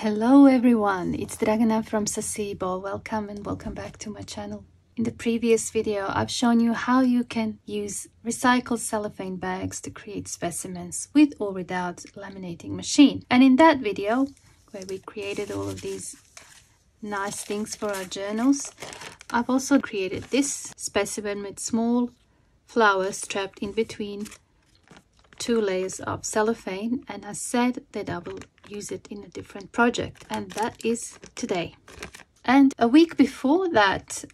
Hello everyone, it's Dragana from Saacibo. Welcome and welcome back to my channel. In the previous video, I've shown you how you can use recycled cellophane bags to create specimens with or without laminating machine. And in that video, where we created all of these nice things for our journals, I've also created this specimen with small flowers trapped in between two layers of cellophane, and I said that I will use it in a different project, and that is today. And a week before that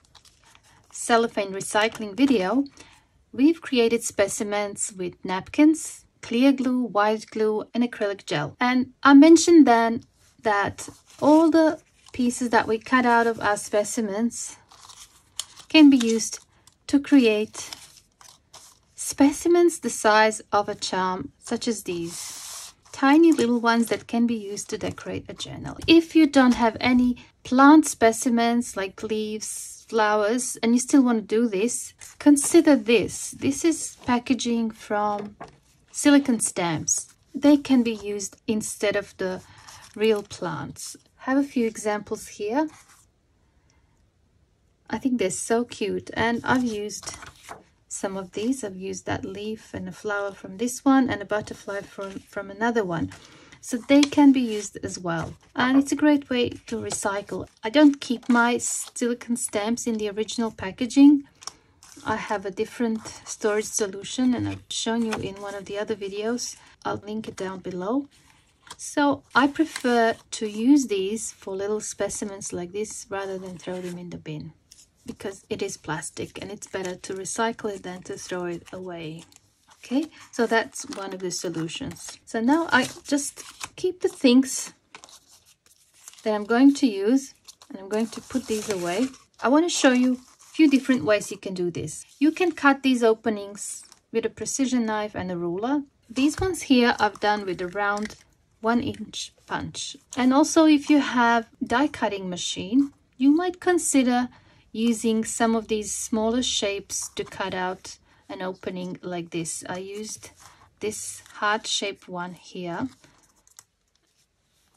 cellophane recycling video, we've created specimens with napkins, clear glue, white glue and acrylic gel. And I mentioned then that all the pieces that we cut out of our specimens can be used to create specimens the size of a charm, such as these tiny little ones that can be used to decorate a journal. If you don't have any plant specimens like leaves, flowers, and you still want to do this, consider this. This is packaging from silicone stamps. They can be used instead of the real plants. I have a few examples here. I think they're so cute, and I've used some of these. I've used that leaf and a flower from this one and a butterfly from another one, so they can be used as well, and it's a great way to recycle. I don't keep my silicone stamps in the original packaging. I have a different storage solution, and I've shown you in one of the other videos. I'll link it down below. So I prefer to use these for little specimens like this rather than throw them in the bin, because it is plastic and it's better to recycle it than to throw it away. Okay, so that's one of the solutions. So now I just keep the things that I'm going to use, and I'm going to put these away. I want to show you a few different ways you can do this. You can cut these openings with a precision knife and a ruler. These ones here I've done with a round 1-inch punch. And also, if you have die cutting machine, you might consider using some of these smaller shapes to cut out an opening like this. I used this heart-shaped one here,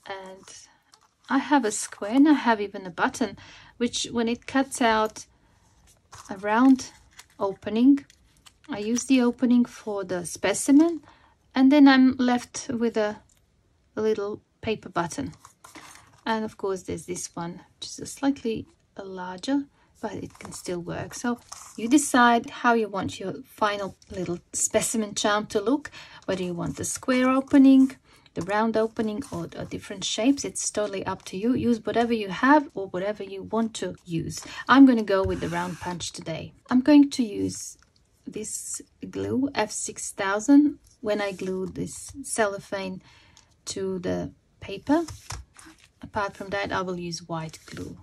and I have a square, and I have even a button, which when it cuts out a round opening, I use the opening for the specimen, and then I'm left with a little paper button. And of course there's this one, which is a slightly larger, but it can still work. So you decide how you want your final little specimen charm to look, whether you want the square opening, the round opening, or different shapes. It's totally up to you. Use whatever you have or whatever you want to use. I'm going to go with the round punch today. I'm going to use this glue F6000 when I glue this cellophane to the paper. Apart from that, I will use white glue.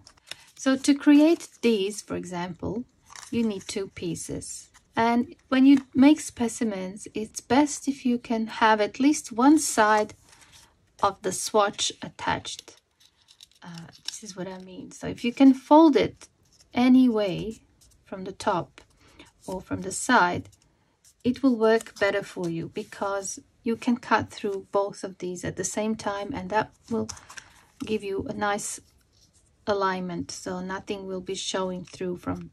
So to create these, for example, you need 2 pieces. And when you make specimens, it's best if you can have at least one side of the swatch attached. This is what I mean. So if you can fold it any way from the top or from the side, it will work better for you, because you can cut through both of these at the same time, and that will give you a nice alignment, so nothing will be showing through from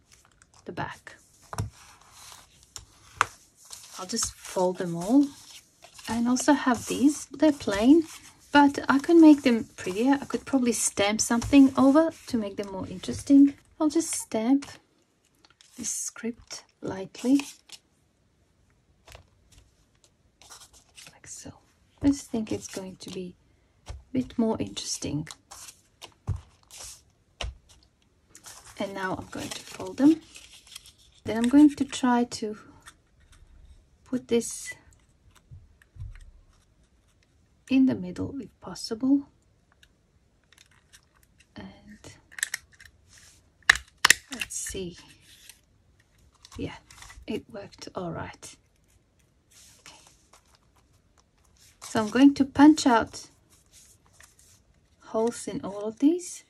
the back. I'll just fold them all. And also have these. They're plain, but I can make them prettier. I could probably stamp something over to make them more interesting. I'll just stamp this script lightly, like so. I just think it's going to be a bit more interesting. And now I'm going to fold them. Then I'm going to try to put this in the middle if possible. And let's see. Yeah, it worked all right. Okay. So I'm going to punch out holes in all of these.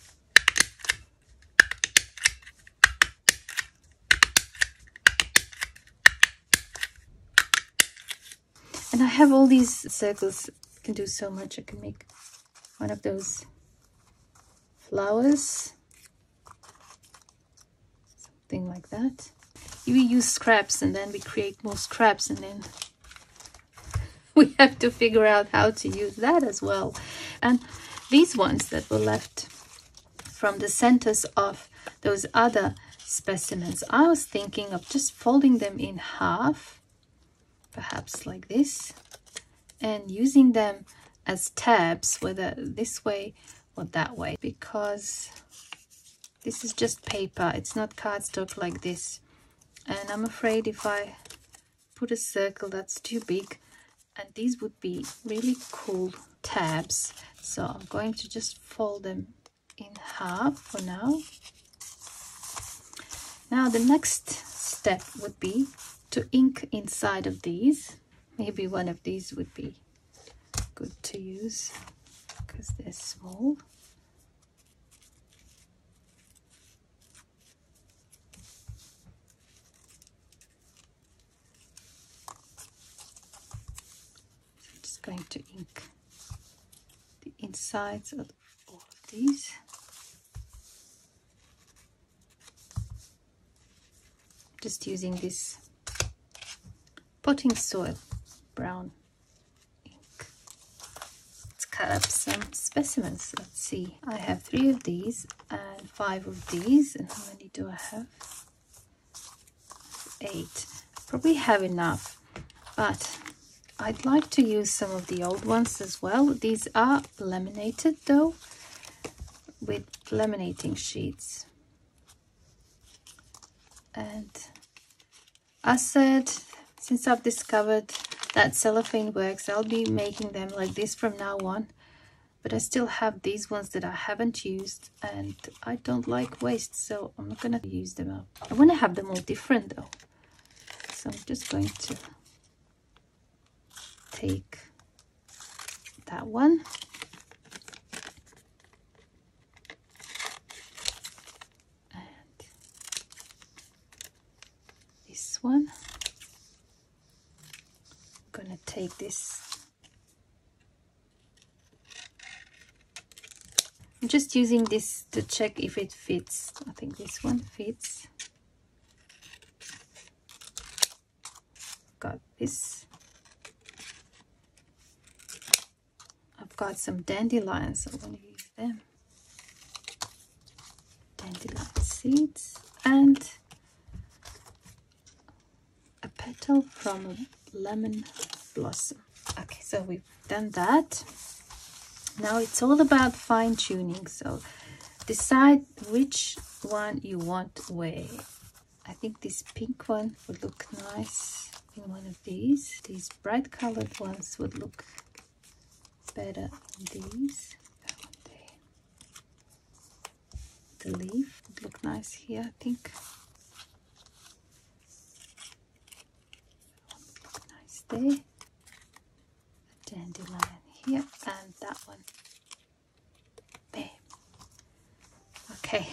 And I have all these circles. I can do so much. I can make one of those flowers, something like that. We use scraps and then we create more scraps, and then we have to figure out how to use that as well. And these ones that were left from the centers of those other specimens, I was thinking of just folding them in half, perhaps like this, and using them as tabs, whether this way or that way, because this is just paper, it's not cardstock like this, and I'm afraid if I put a circle that's too big, and these would be really cool tabs. So I'm going to just fold them in half for now. Now the next step would be to ink inside of these. Maybe one of these would be good to use because they're small. I'm just going to ink the insides of all of these. Just using this potting soil brown ink. Let's cut up some specimens. Let's see. I have 3 of these and 5 of these. And how many do I have? 8. Probably have enough, but I'd like to use some of the old ones as well. These are laminated though, with laminating sheets. And I said, since I've discovered that cellophane works, I'll be making them like this from now on. But I still have these ones that I haven't used, and I don't like waste, so I'm not going to use them up. I want to have them all different though. So I'm just going to take that one. One. I'm gonna take this. I'm just using this to check if it fits. I think this one fits. Got this. I've got some dandelions. I'm gonna use them. Dandelion seeds and petal from a lemon blossom. Okay, so we've done that. Now it's all about fine-tuning, so decide which one you want where. I think this pink one would look nice in one of these. These bright colored ones would look better in these. That one there. The leaf would look nice here, I think. There, a dandelion here, and that one there. Okay,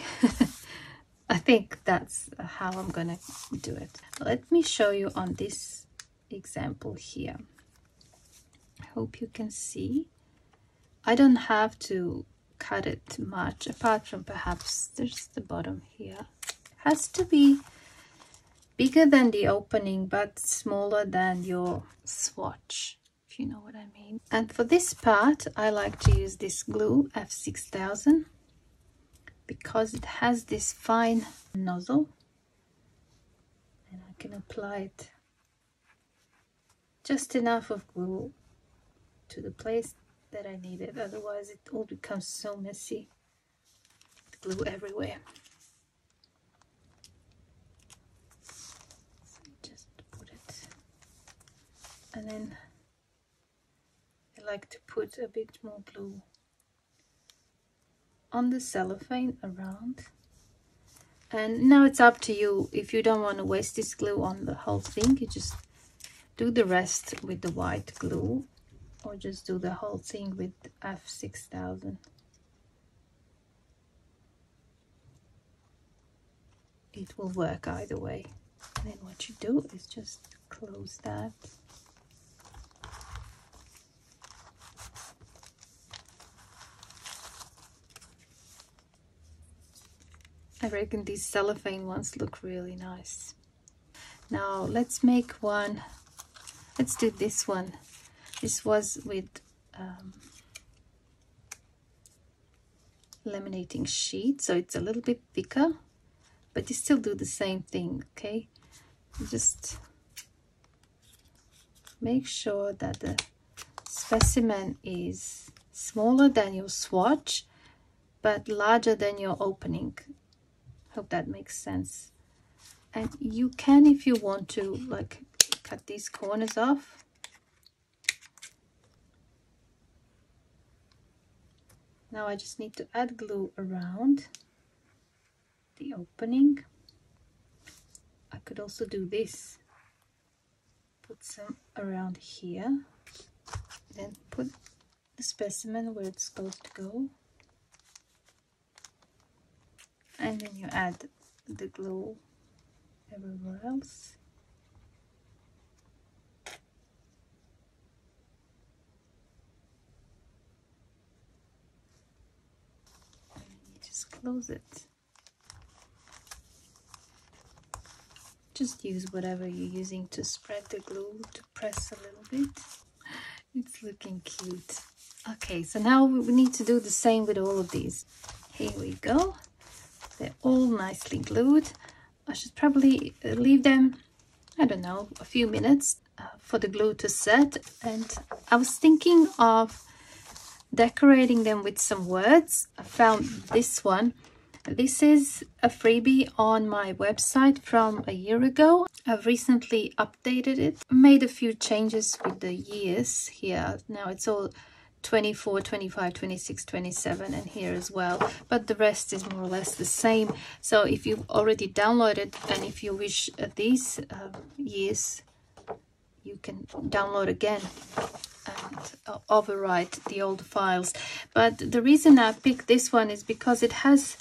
I think that's how I'm gonna do it. Let me show you on this example here. I hope you can see. I don't have to cut it much, apart from perhaps there's the bottom here. It has to be bigger than the opening but smaller than your swatch, if you know what I mean. And for this part I like to use this glue F6000 because it has this fine nozzle and I can apply it just enough of glue to the place that I need it, otherwise it all becomes so messy, glue everywhere. And then I like to put a bit more glue on the cellophane around. And now it's up to you. If you don't want to waste this glue on the whole thing, you just do the rest with the white glue, or just do the whole thing with F6000. It will work either way. And then what you do is just close that. I reckon these cellophane ones look really nice. Now let's make one. Let's do this one. This was with laminating sheet, so it's a little bit thicker, but you still do the same thing. Okay, just make sure that the specimen is smaller than your swatch but larger than your opening. Hope that makes sense. And you can, if you want to, like, cut these corners off. Now I just need to add glue around the opening. I could also do this, put some around here, then put the specimen where it's supposed to go, and then you add the glue everywhere else. And then you just close it. Just use whatever you're using to spread the glue, to press a little bit. It's looking cute. Okay, so now we need to do the same with all of these. Here we go. They're all nicely glued. I should probably leave them, I don't know, a few minutes for the glue to set. And I was thinking of decorating them with some words. I found this one. This is a freebie on my website from a year ago. I've recently updated it, made a few changes with the years here. Now it's all 24, 25, 26, 27 and here as well, but the rest is more or less the same. So if you've already downloaded, and if you wish these years, you can download again and overwrite the old files. But the reason I picked this one is because it has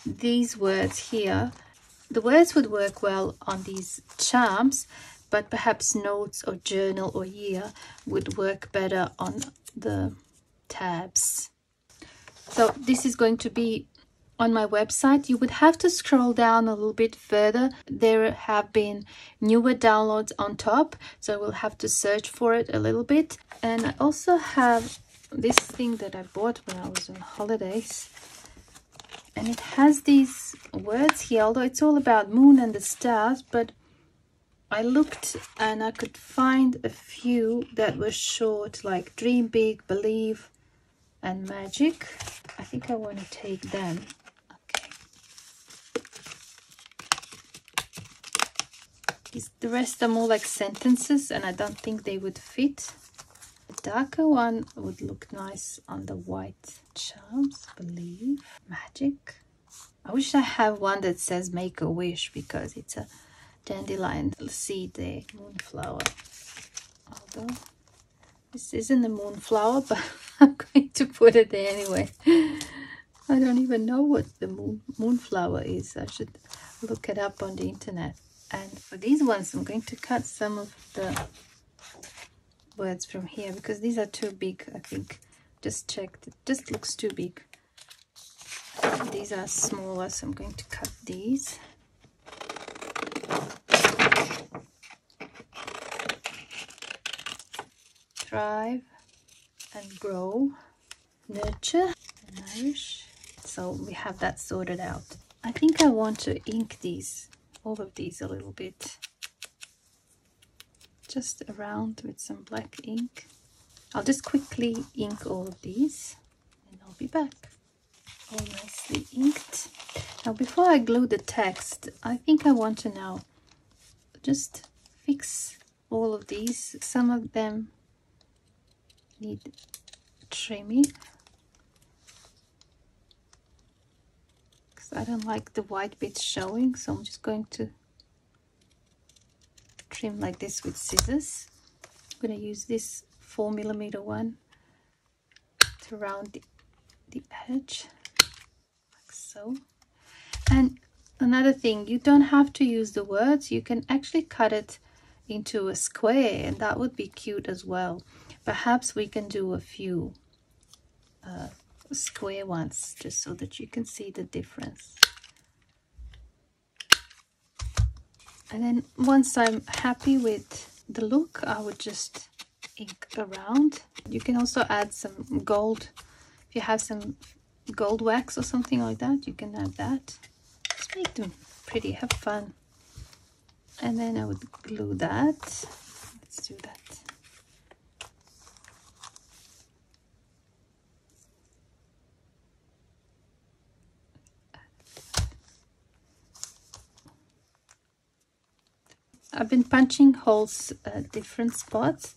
these words here. The words would work well on these charms, but perhaps notes or journal or year would work better on the tabs. So this is going to be on my website. You would have to scroll down a little bit further. There have been newer downloads on top, so we'll have to search for it a little bit. And I also have this thing that I bought when I was on holidays, and it has these words here, although it's all about moon and the stars, but I looked and I could find a few that were short, like dream big, believe, and magic. I think I want to take them. Okay. The rest are more like sentences, and I don't think they would fit. The darker one would look nice on the white charms, believe, magic. I wish I have one that says make a wish, because it's a dandelion seed there, moonflower. Although this isn't a moonflower, but I'm going to put it there anyway. I don't even know what the moonflower is. I should look it up on the internet. And for these ones, I'm going to cut some of the words from here, because these are too big, I think. Just checked, it just looks too big. These are smaller, so I'm going to cut these. Thrive and grow, nurture and nourish. So we have that sorted out. I think I want to ink these, all of these, a little bit, just around with some black ink. I'll just quickly ink all of these and I'll be back. All nicely inked. Now before I glue the text, I think I want to now just fix all of these. Some of them need trimming, because I don't like the white bits showing, so I'm just going to trim like this with scissors. I'm going to use this 4mm one to round the edge, like so. And another thing, you don't have to use the words, you can actually cut it into a square, and that would be cute as well. Perhaps we can do a few square ones, just so that you can see the difference. And then once I'm happy with the look, I would just ink around. You can also add some gold. If you have some gold wax or something like that, you can add that. Just make them pretty, have fun. And then I would glue that. Let's do that. I've been punching holes at different spots.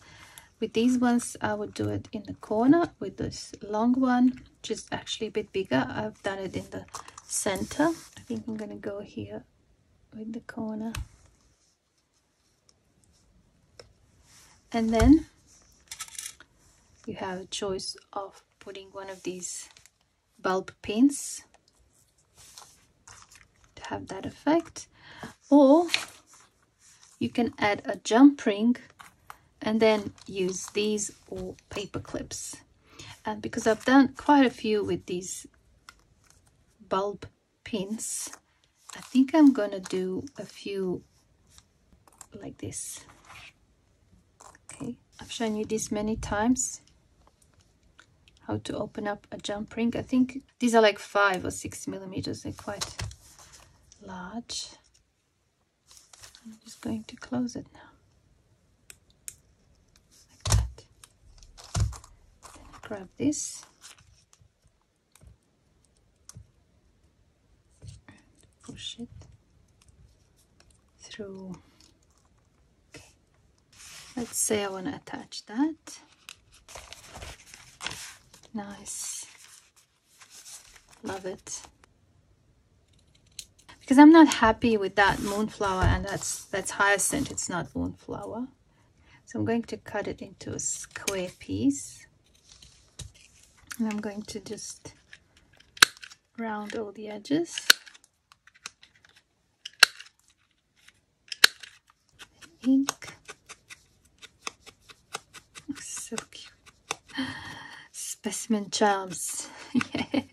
With these ones, I would do it in the corner. With this long one, which is actually a bit bigger, I've done it in the center. I think I'm going to go here with the corner. And then you have a choice of putting one of these bulb pins to have that effect, or you can add a jump ring and then use these or paper clips. And because I've done quite a few with these bulb pins, I think I'm gonna do a few like this. Okay, I've shown you this many times, how to open up a jump ring. I think these are like 5 or 6 millimeters. They're quite large. I'm just going to close it now, like that. Then I grab this and push it through. Okay, let's say I want to attach that. Nice, love it. Because I'm not happy with that moonflower, and that's hyacinth, it's not moonflower. So I'm going to cut it into a square piece. And I'm going to just round all the edges. Ink. Looks so cute. Specimen charms. Yeah.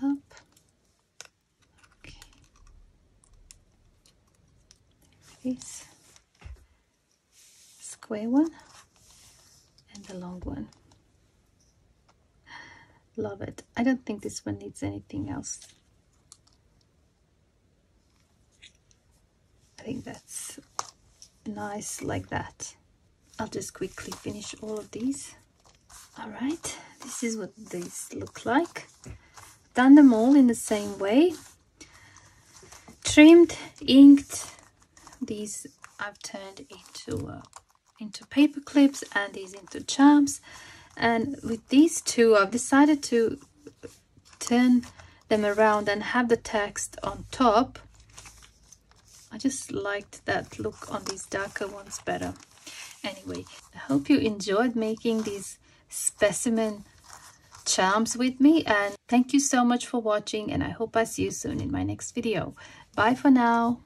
Up. Okay. This square one and the long one. Love it. I don't think this one needs anything else. I think that's nice like that. I'll just quickly finish all of these. All right, this is what these look like. Done them all in the same way. Trimmed, inked. These I've turned into paper clips, and these into charms. And with these two, I've decided to turn them around and have the text on top. I just liked that look on these darker ones better. Anyway, I hope you enjoyed making these specimen charms with me, and thank you so much for watching, and I hope I see you soon in my next video. Bye for now.